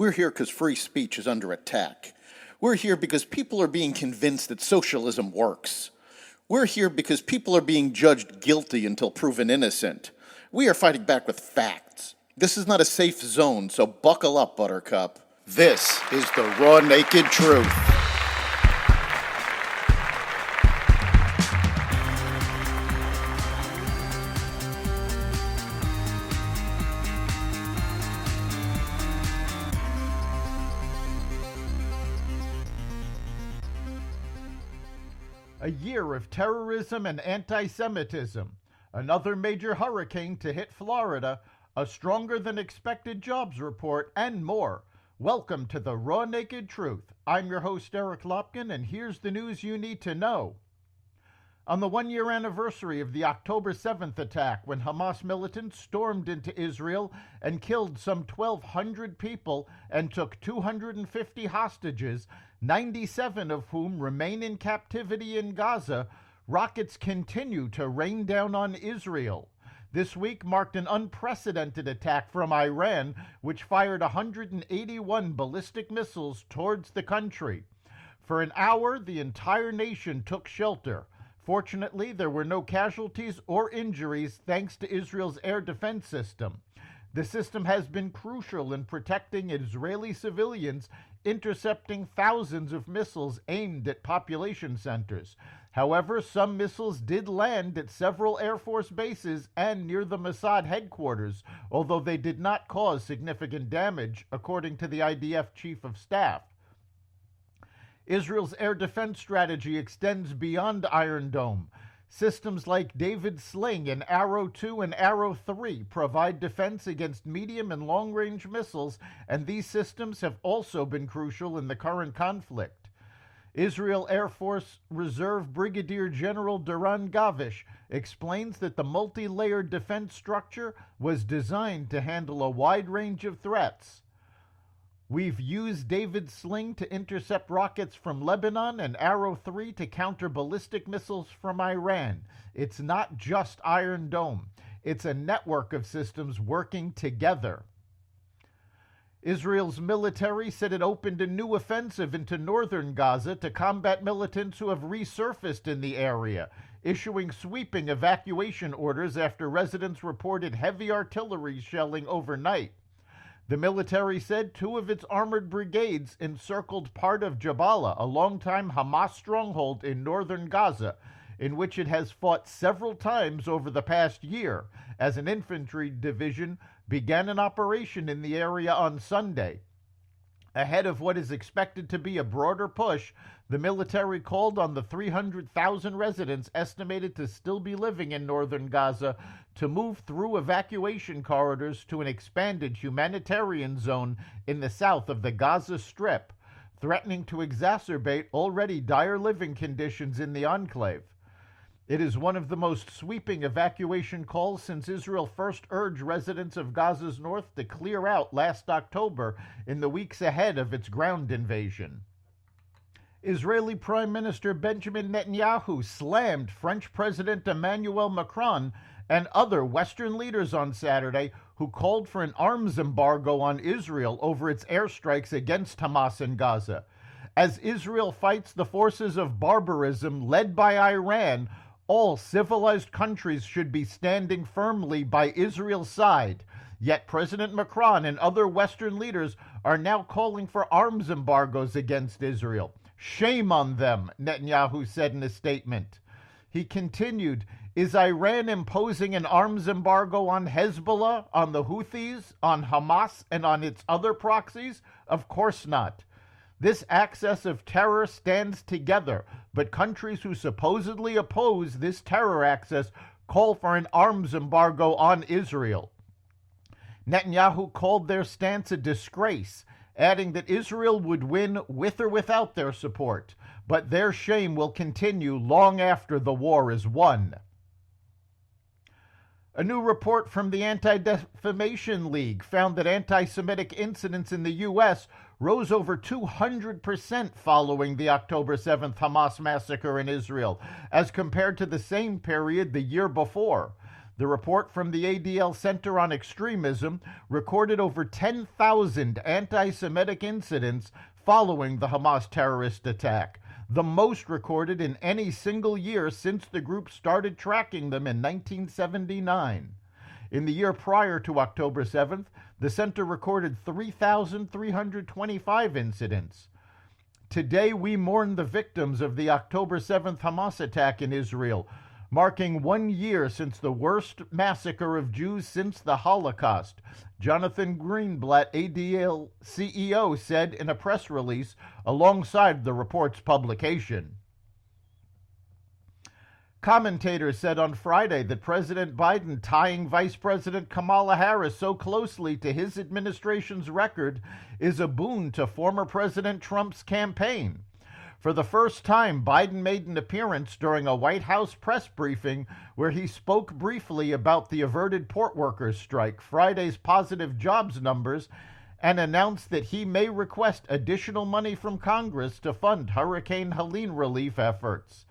We're here because free speech is under attack. We're here because people are being convinced that socialism works. We're here because people are being judged guilty until proven innocent. We are fighting back with facts. This is not a safe zone, so buckle up, Buttercup. This is the raw, naked truth. A year of terrorism and antisemitism, another major hurricane to hit Florida, a stronger than expected jobs report, and more. Welcome to the Raw Naked Truth. I'm your host, Eric Lopkin, and here's the news you need to know. On the one-year anniversary of the October 7th attack, when Hamas militants stormed into Israel and killed some 1,200 people and took 250 hostages, 97 of whom remain in captivity in Gaza, rockets continue to rain down on Israel. This week marked an unprecedented attack from Iran, which fired 181 ballistic missiles towards the country. For an hour, the entire nation took shelter. Fortunately, there were no casualties or injuries thanks to Israel's air defense system. The system has been crucial in protecting Israeli civilians, intercepting thousands of missiles aimed at population centers. However, some missiles did land at several Air Force bases and near the Mossad headquarters, although they did not cause significant damage, according to the IDF Chief of Staff. Israel's air defense strategy extends beyond Iron Dome. Systems like David's Sling and Arrow 2 and Arrow 3 provide defense against medium and long-range missiles, and these systems have also been crucial in the current conflict. Israel Air Force Reserve Brigadier General Doron Gavish explains that the multi-layered defense structure was designed to handle a wide range of threats. We've used David's Sling to intercept rockets from Lebanon and Arrow 3 to counter ballistic missiles from Iran. It's not just Iron Dome. It's a network of systems working together. Israel's military said it opened a new offensive into northern Gaza to combat militants who have resurfaced in the area, issuing sweeping evacuation orders after residents reported heavy artillery shelling overnight. The military said 2 of its armored brigades encircled part of Jabalah, a longtime Hamas stronghold in northern Gaza, in which it has fought several times over the past year, as an infantry division began an operation in the area on Sunday. Ahead of what is expected to be a broader push, the military called on the 300,000 residents estimated to still be living in northern Gaza to move through evacuation corridors to an expanded humanitarian zone in the south of the Gaza Strip, threatening to exacerbate already dire living conditions in the enclave. It is one of the most sweeping evacuation calls since Israel first urged residents of Gaza's north to clear out last October in the weeks ahead of its ground invasion. Israeli Prime Minister Benjamin Netanyahu slammed French President Emmanuel Macron and other Western leaders on Saturday who called for an arms embargo on Israel over its airstrikes against Hamas in Gaza. As Israel fights the forces of barbarism led by Iran, all civilized countries should be standing firmly by Israel's side. Yet President Macron and other Western leaders are now calling for arms embargoes against Israel. Shame on them, Netanyahu said in a statement. He continued, is Iran imposing an arms embargo on Hezbollah, on the Houthis, on Hamas, and on its other proxies? Of course not. This axis of terror stands together, but countries who supposedly oppose this terror axis call for an arms embargo on Israel. Netanyahu called their stance a disgrace, adding that Israel would win with or without their support, but their shame will continue long after the war is won. A new report from the Anti-Defamation League found that anti-Semitic incidents in the U.S. rose over 200% following the October 7th Hamas massacre in Israel, as compared to the same period the year before. The report from the ADL Center on Extremism recorded over 10,000 anti-Semitic incidents following the Hamas terrorist attack, the most recorded in any single year since the group started tracking them in 1979. In the year prior to October 7th, the center recorded 3,325 incidents. Today, we mourn the victims of the October 7th Hamas attack in Israel, marking 1 year since the worst massacre of Jews since the Holocaust, Jonathan Greenblatt, ADL CEO, said in a press release alongside the report's publication. Commentators said on Friday that President Biden tying Vice President Kamala Harris so closely to his administration's record is a boon to former President Trump's campaign. For the first time, Biden made an appearance during a White House press briefing where he spoke briefly about the averted port workers' strike, Friday's positive jobs numbers, and announced that he may request additional money from Congress to fund Hurricane Helene relief efforts.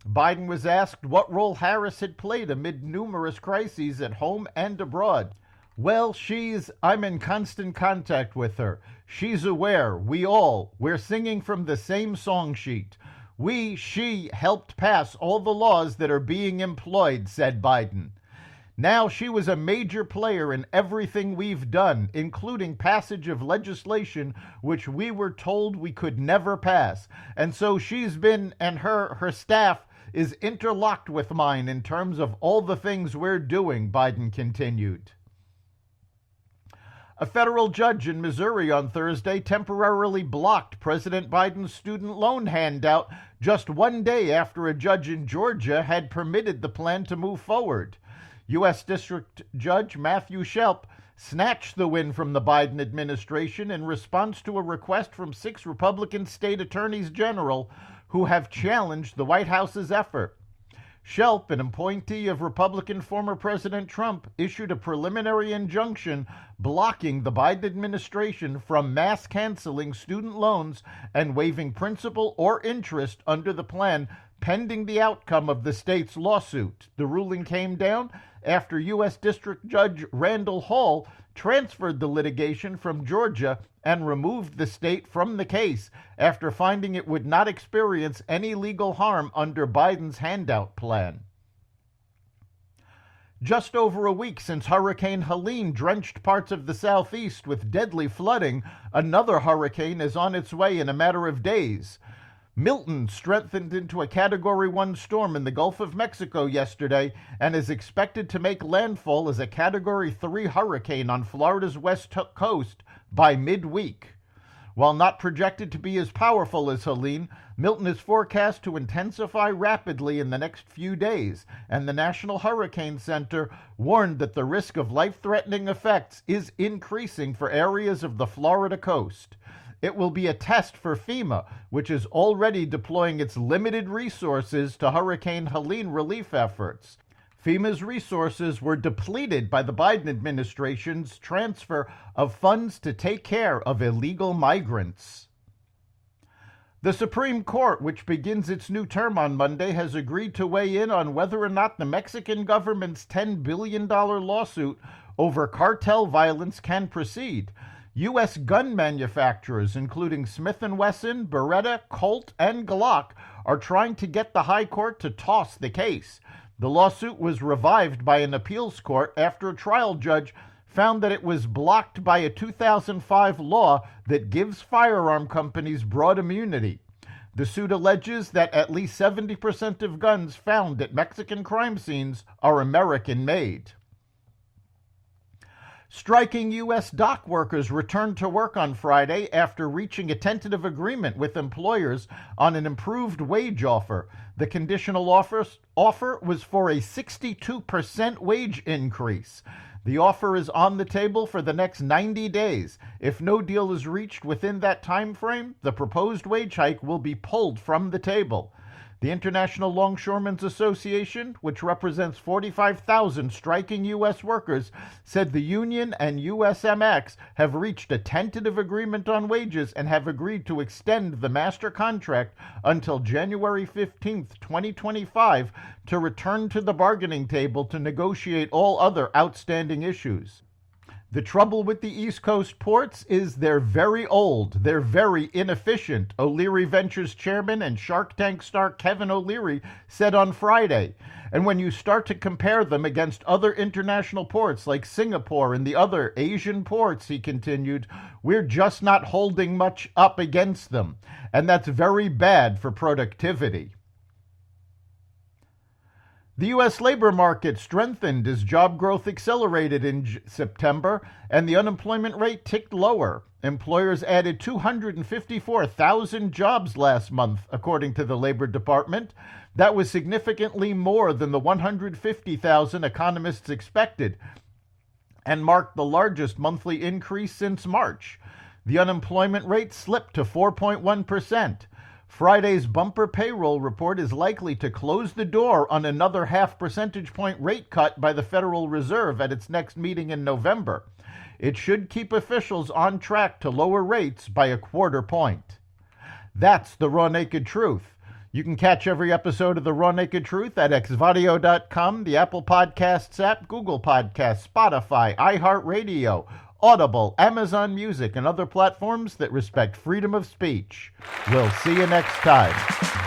Biden was asked what role Harris had played amid numerous crises at home and abroad. Well, I'm in constant contact with her. She's aware. We're singing from the same song sheet. She helped pass all the laws that are being employed, said Biden. Now, she was a major player in everything we've done, including passage of legislation which we were told we could never pass. And so she's been, and her staff is interlocked with mine in terms of all the things we're doing, Biden continued. A federal judge in Missouri on Thursday temporarily blocked President Biden's student loan handout just 1 day after a judge in Georgia had permitted the plan to move forward. U.S. District Judge Matthew Shelp snatched the win from the Biden administration in response to a request from 6 Republican state attorneys general who have challenged the White House's effort. Shelp, an appointee of Republican former President Trump, issued a preliminary injunction blocking the Biden administration from mass canceling student loans and waiving principal or interest under the plan pending the outcome of the state's lawsuit. The ruling came down after U.S. District Judge Randall Hall transferred the litigation from Georgia and removed the state from the case after finding it would not experience any legal harm under Biden's handout plan. Just over a week since Hurricane Helene drenched parts of the southeast with deadly flooding, another hurricane is on its way in a matter of days. Milton strengthened into a Category 1 storm in the Gulf of Mexico yesterday and is expected to make landfall as a Category 3 hurricane on Florida's west coast by midweek. While not projected to be as powerful as Helene, Milton is forecast to intensify rapidly in the next few days, and the National Hurricane Center warned that the risk of life-threatening effects is increasing for areas of the Florida coast. It will be a test for FEMA, which is already deploying its limited resources to Hurricane Helene relief efforts. FEMA's resources were depleted by the Biden administration's transfer of funds to take care of illegal migrants. The Supreme Court, which begins its new term on Monday, has agreed to weigh in on whether or not the Mexican government's $10 billion lawsuit over cartel violence can proceed. U.S. gun manufacturers, including Smith & Wesson, Beretta, Colt, and Glock, are trying to get the High Court to toss the case. The lawsuit was revived by an appeals court after a trial judge found that it was blocked by a 2005 law that gives firearm companies broad immunity. The suit alleges that at least 70% of guns found at Mexican crime scenes are American-made. Striking U.S. dock workers returned to work on Friday after reaching a tentative agreement with employers on an improved wage offer. The conditional offer was for a 62% wage increase. The offer is on the table for the next 90 days. If no deal is reached within that time frame, the proposed wage hike will be pulled from the table. The International Longshoremen's Association, which represents 45,000 striking U.S. workers, said the union and USMX have reached a tentative agreement on wages and have agreed to extend the master contract until January 15, 2025, to return to the bargaining table to negotiate all other outstanding issues. The trouble with the East Coast ports is they're very old, they're very inefficient, O'Leary Ventures chairman and Shark Tank star Kevin O'Leary said on Friday. And when you start to compare them against other international ports like Singapore and the other Asian ports, he continued, we're just not holding much up against them. And that's very bad for productivity. The U.S. labor market strengthened as job growth accelerated in September, and the unemployment rate ticked lower. Employers added 254,000 jobs last month, according to the Labor Department. That was significantly more than the 150,000 economists expected, and marked the largest monthly increase since March. The unemployment rate slipped to 4.1%. Friday's bumper payroll report is likely to close the door on another half percentage point rate cut by the Federal Reserve at its next meeting in November. It should keep officials on track to lower rates by a quarter point. That's the Raw Naked Truth. You can catch every episode of the Raw Naked Truth at xvadio.com, the Apple Podcasts app, Google Podcasts, Spotify, iHeartRadio, Audible, Amazon Music, and other platforms that respect freedom of speech. We'll see you next time.